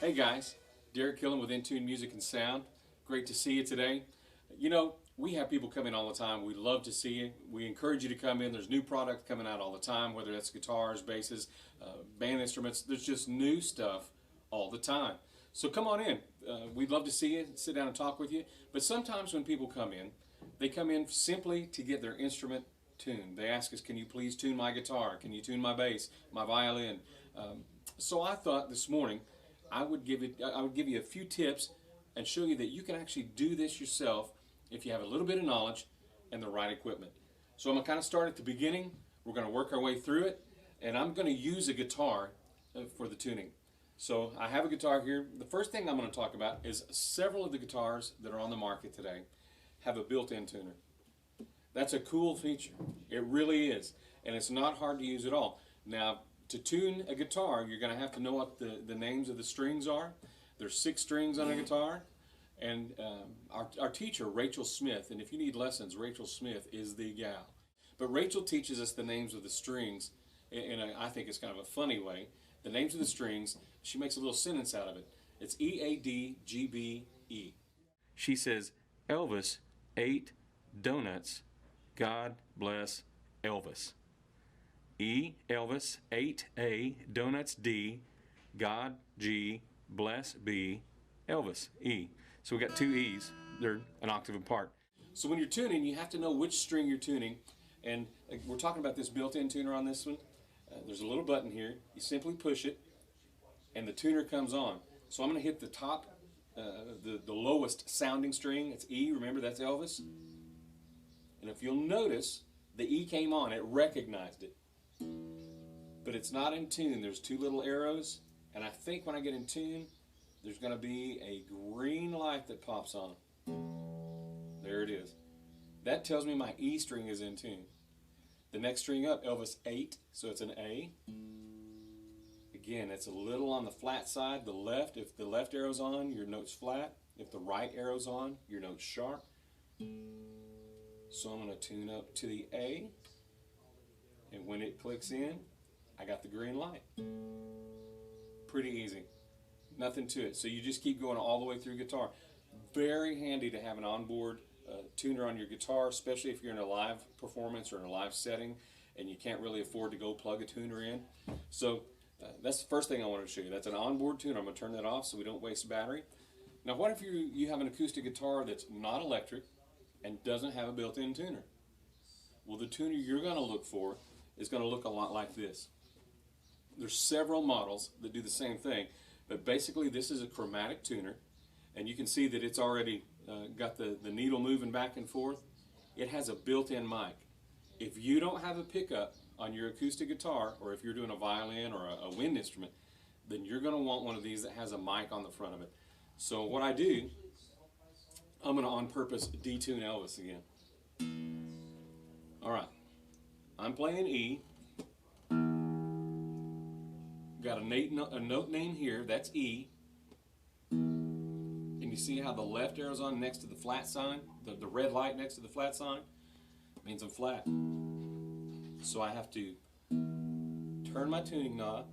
Hey guys, Derek Killen with Intune Music and Sound. Great to see you today. You know, we have people come in all the time. We love to see you. We encourage you to come in. There's new product coming out all the time, whether that's guitars, basses, band instruments. There's just new stuff all the time. So come on in. We'd love to see you, sit down and talk with you. But sometimes when people come in, they come in simply to get their instrument tuned. They ask us, can you please tune my guitar? Can you tune my bass, my violin? So I thought this morning I would give you a few tips and show you that you can actually do this yourself if you have a little bit of knowledge and the right equipment. So I'm going to kind of start at the beginning. We're going to work our way through it, and I'm going to use a guitar for the tuning. So I have a guitar here. The first thing I'm going to talk about is several of the guitars that are on the market today have a built-in tuner. That's a cool feature. It really is, and it's not hard to use at all. Now, to tune a guitar, you're going to have to know what the names of the strings are. There's 6 strings on a guitar, and our teacher, Rachel Smith, and if you need lessons, Rachel Smith is the gal. But Rachel teaches us the names of the strings in I think it's kind of a funny way. The names of the strings, she makes a little sentence out of it. It's E-A-D-G-B-E. She says, Elvis ate donuts, God bless Elvis. E, Elvis, 8, A, donuts, D, God, G, bless, B, Elvis, E. So we got 2 E's. They're an octave apart. So when you're tuning, you have to know which string you're tuning. And we're talking about this built-in tuner on this one. There's a little button here. You simply push it, and the tuner comes on. So I'm going to hit the top, the lowest sounding string. It's E. Remember, that's Elvis. And if you'll notice, the E came on. It recognized it. But it's not in tune. There's 2 little arrows, and I think when I get in tune, there's going to be a green light that pops on. There it is. That tells me my E string is in tune. The next string up, Elvis 8, so it's an A. Again, it's a little on the flat side, the left. If the left arrow's on, your note's flat. If the right arrow's on, your note's sharp. So I'm going to tune up to the A. And when it clicks in, I got the green light. Pretty easy. Nothing to it. So you just keep going all the way through guitar. Very handy to have an onboard tuner on your guitar, especially if you're in a live performance or in a live setting and you can't really afford to go plug a tuner in. So that's the first thing I wanted to show you. That's an onboard tuner. I'm going to turn that off so we don't waste battery. Now what if you have an acoustic guitar that's not electric and doesn't have a built-in tuner? Well, the tuner you're going to look for is going to look a lot like this. There's several models that do the same thing, but basically this is a chromatic tuner, and you can see that it's already got the needle moving back and forth. It has a built-in mic. If you don't have a pickup on your acoustic guitar, or if you're doing a violin or a wind instrument, then you're going to want one of these that has a mic on the front of it. So what I do, I'm going to on purpose detune Elvis again. Alright, I'm playing E. Got a note name here, that's E. And you see how the left arrow's on next to the flat sign? The red light next to the flat sign means I'm flat. So I have to turn my tuning knob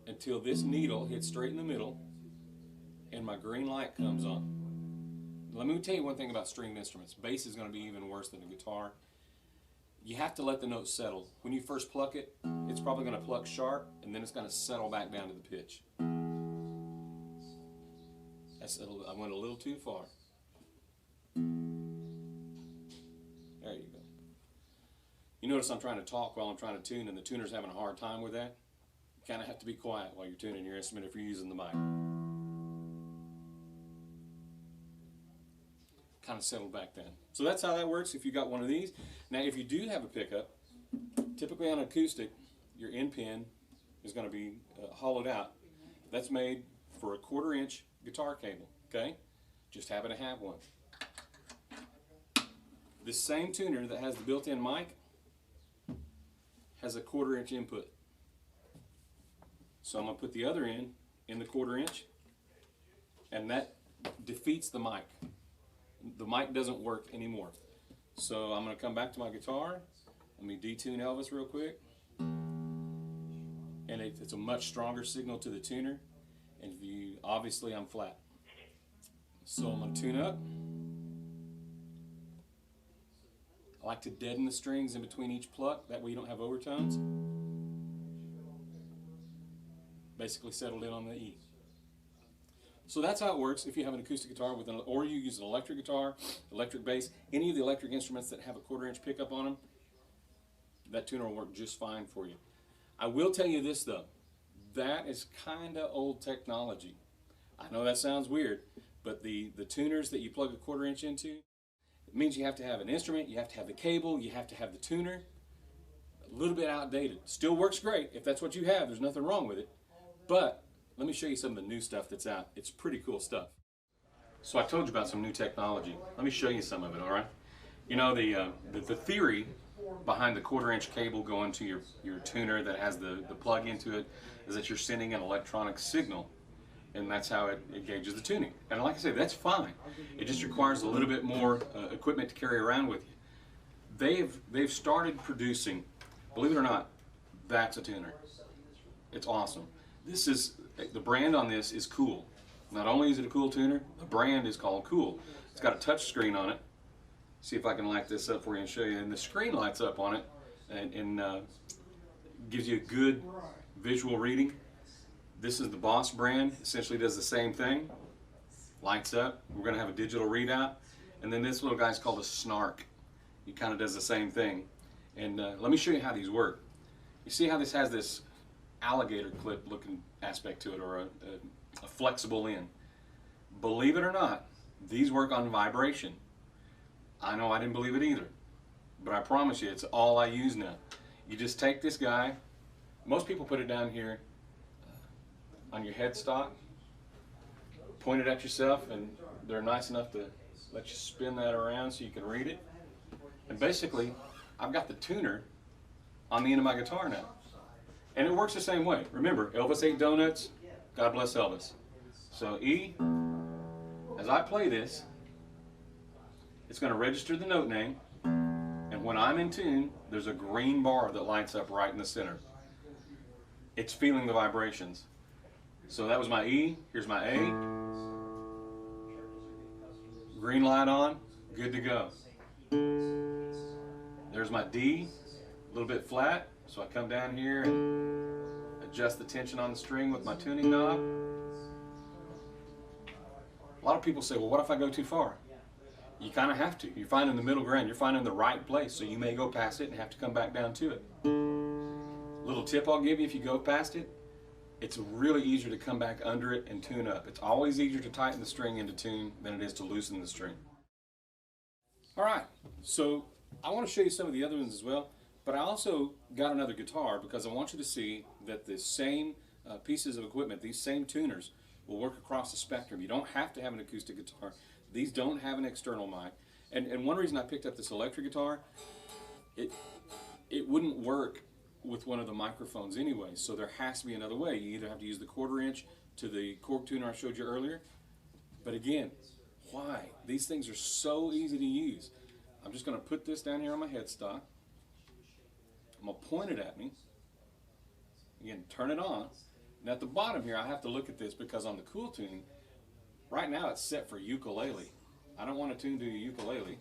until this needle hits straight in the middle and my green light comes on. Let me tell you one thing about stringed instruments. Bass is going to be even worse than a guitar. You have to let the note settle. When you first pluck it, it's probably going to pluck sharp, and then it's going to settle back down to the pitch. I went a little too far. There you go. You notice I'm trying to talk while I'm trying to tune, and the tuner's having a hard time with that. You kind of have to be quiet while you're tuning your instrument if you're using the mic. Kind of settled back then. So that's how that works if you got one of these. Now if you do have a pickup, typically on acoustic, your end pin is going to be hollowed out. That's made for a 1/4 inch guitar cable, okay? Just happen to have one. This same tuner that has the built-in mic has a 1/4 inch input. So I'm going to put the other end in the 1/4 inch, and that defeats the mic. The mic doesn't work anymore. So I'm going to come back to my guitar. Let me detune Elvis real quick. and it's a much stronger signal to the tuner. And if you, obviously I'm flat. So I'm going to tune up. I like to deaden the strings in between each pluck, that way you don't have overtones. Basically settled in on the E. So that's how it works if you have an acoustic guitar with or you use an electric guitar, electric bass, any of the electric instruments that have a 1/4 inch pickup on them, that tuner will work just fine for you. I will tell you this though, that is kind of old technology. I know that sounds weird, but the tuners that you plug a 1/4 inch into, it means you have to have an instrument, you have to have the cable, you have to have the tuner. A little bit outdated. Still works great if that's what you have, there's nothing wrong with it. But let me show you some of the new stuff that's out. It's pretty cool stuff. So I told you about some new technology. Let me show you some of it, all right? You know, the theory behind the 1/4 inch cable going to your tuner that has the plug into it is that you're sending an electronic signal, and that's how it gauges the tuning. And like I say, that's fine. It just requires a little bit more equipment to carry around with you. They've started producing, believe it or not, that's a tuner. It's awesome. This is, the brand on this is Cool. Not only is it a Cool tuner, the brand is called Cool. It's got a touch screen on it. See if I can light this up for you and show you. And the screen lights up on it and gives you a good visual reading. This is the Boss brand. Essentially does the same thing. Lights up. We're going to have a digital readout. And then this little guy's called a Snark. He kind of does the same thing. And let me show you how these work. You see how this has this alligator clip looking aspect to it, or a flexible end. Believe it or not, these work on vibration. I know I didn't believe it either, but I promise you it's all I use now. You just take this guy, most people put it down here on your headstock, point it at yourself, and they're nice enough to let you spin that around so you can read it. And basically I've got the tuner on the end of my guitar now. And it works the same way. Remember, Elvis ate donuts, God bless Elvis. So E, as I play this, it's going to register the note name, and when I'm in tune, there's a green bar that lights up right in the center. It's feeling the vibrations. So that was my E, here's my A. Green light on, good to go. There's my D, a little bit flat. So I come down here and adjust the tension on the string with my tuning knob. A lot of people say, well, what if I go too far? You kind of have to. You're finding the middle ground. You're finding the right place. So you may go past it and have to come back down to it. Little tip I'll give you, if you go past it, it's really easier to come back under it and tune up. It's always easier to tighten the string into tune than it is to loosen the string. All right, so I want to show you some of the other ones as well. But I also got another guitar because I want you to see that the same pieces of equipment, these same tuners, will work across the spectrum. You don't have to have an acoustic guitar. These don't have an external mic. And one reason I picked up this electric guitar, it wouldn't work with one of the microphones anyway. So there has to be another way. You either have to use the 1/4 inch to the cork tuner I showed you earlier. But again, why? These things are so easy to use. I'm just going to put this down here on my headstock. I'm going to point it at me. Again, turn it on. And at the bottom here, I have to look at this because on the Cool tuning, right now it's set for ukulele. I don't want to tune to a ukulele.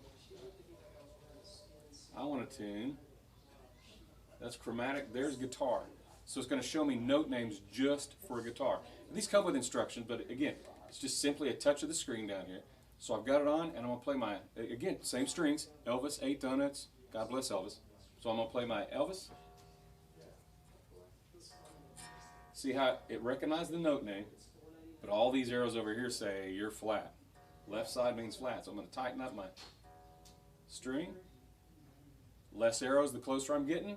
I want to tune, that's chromatic, there's guitar. So it's going to show me note names just for a guitar. These come with instructions, but again, it's just simply a touch of the screen down here. So I've got it on, and I'm going to play my, again, same strings. Elvis ate donuts, God bless Elvis. So I'm going to play my Elvis. See how it recognized the note name, but all these arrows over here say you're flat. Left side means flat, so I'm going to tighten up my string. Less arrows the closer I'm getting.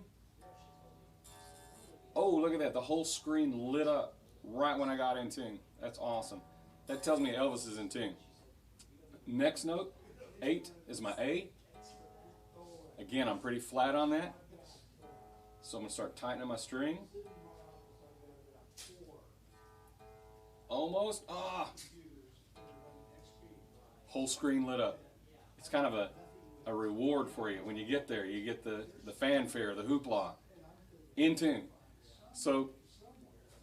Oh, look at that. The whole screen lit up right when I got in tune. That's awesome. That tells me Elvis is in tune. Next note, 8, is my A. Again, I'm pretty flat on that. So I'm going to start tightening my string. Almost. Ah! Whole screen lit up. It's kind of a reward for you. When you get there, you get the fanfare, the hoopla. In tune. So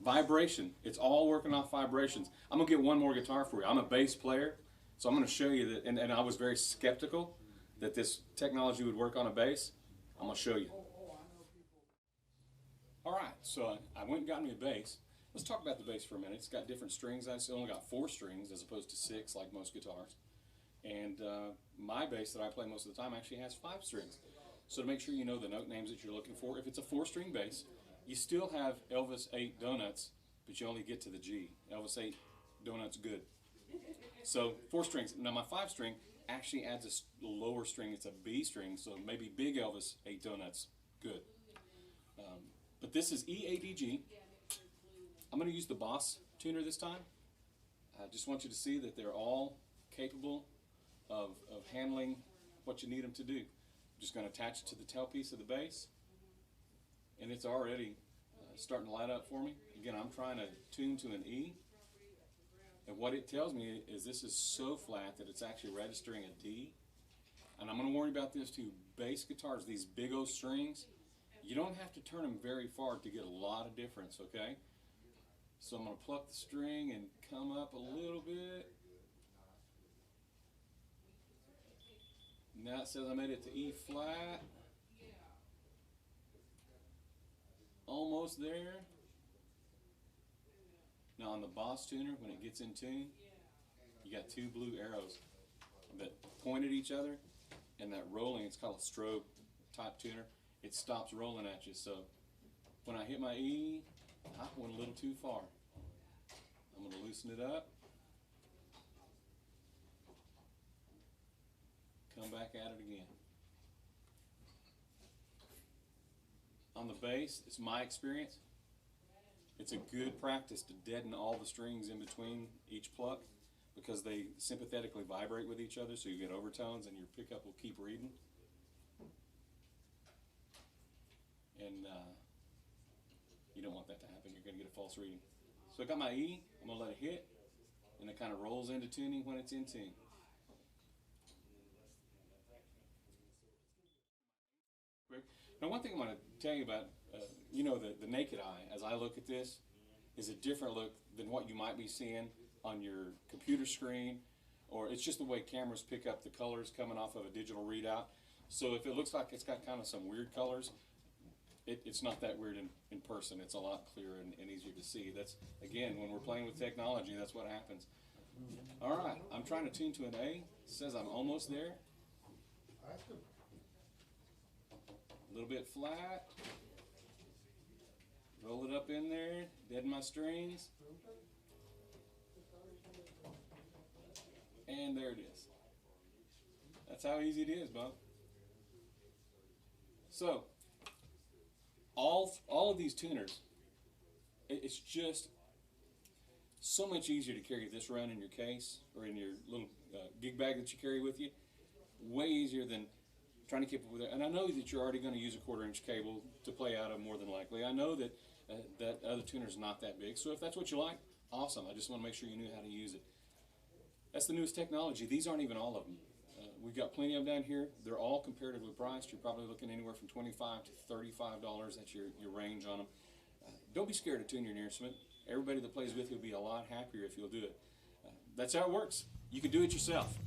Vibration. It's all working off vibrations. I'm going to get one more guitar for you. I'm a bass player, so I'm going to show you that, and I was very skeptical that this technology would work on a bass. I'm going to show you. All right, so I went and got me a bass. Let's talk about the bass for a minute. It's got different strings. I've only got 4 strings as opposed to 6 like most guitars. And my bass that I play most of the time actually has 5 strings. So to make sure you know the note names that you're looking for, if it's a 4-string bass, you still have Elvis 8 Donuts, but you only get to the G. Elvis 8 Donuts good. So 4 strings. Now my 5-string actually adds a lower string. It's a B string, so maybe Big Elvis 8 Donuts good. But this is E-A-D-G. I'm going to use the Boss tuner this time. I just want you to see that they're all capable of handling what you need them to do. I'm just going to attach it to the tailpiece of the bass, and it's already starting to light up for me. Again, I'm trying to tune to an E, and what it tells me is this is so flat that it's actually registering a D. And I'm going to warn you about this too. Bass guitars, these big old strings, you don't have to turn them very far to get a lot of difference, okay? So I'm going to pluck the string and come up a little bit. Now it says I made it to E flat. Almost there. Now on the Boss tuner, when it gets in tune, you got 2 blue arrows that point at each other, and that rolling, it's called a strobe type tuner. It stops rolling at you. So when I hit my E, I went a little too far. I'm going to loosen it up. Come back at it again. On the bass, it's my experience. It's a good practice to deaden all the strings in between each pluck because they sympathetically vibrate with each other, so you get overtones and your pickup will keep reading. And you don't want that to happen. You're going to get a false reading. So I got my E. I'm going to let it hit, and it kind of rolls into tuning when it's in tune. Now, one thing I want to tell you about, the naked eye, as I look at this, is a different look than what you might be seeing on your computer screen, or it's just the way cameras pick up the colors coming off of a digital readout. So if it looks like it's got kind of some weird colors, it's not that weird in person. It's a lot clearer and easier to see. That's, again, when we're playing with technology, that's what happens. All right, I'm trying to tune to an A. It says I'm almost there. A little bit flat. Roll it up in there, deaden my strings. And there it is. That's how easy it is, Bob. So, all of these tuners, it's just so much easier to carry this around in your case or in your little gig bag that you carry with you. Way easier than trying to keep up with it. And I know that you're already going to use a 1/4-inch cable to play out of more than likely. I know that that other tuner's not that big. So if that's what you like, awesome. I just want to make sure you knew how to use it. That's the newest technology. These aren't even all of them. We've got plenty of them down here. They're all comparatively priced. You're probably looking anywhere from $25 to $35. That's your range on them. Don't be scared to tune your instrument. Everybody that plays with you will be a lot happier if you'll do it. That's how it works. You can do it yourself.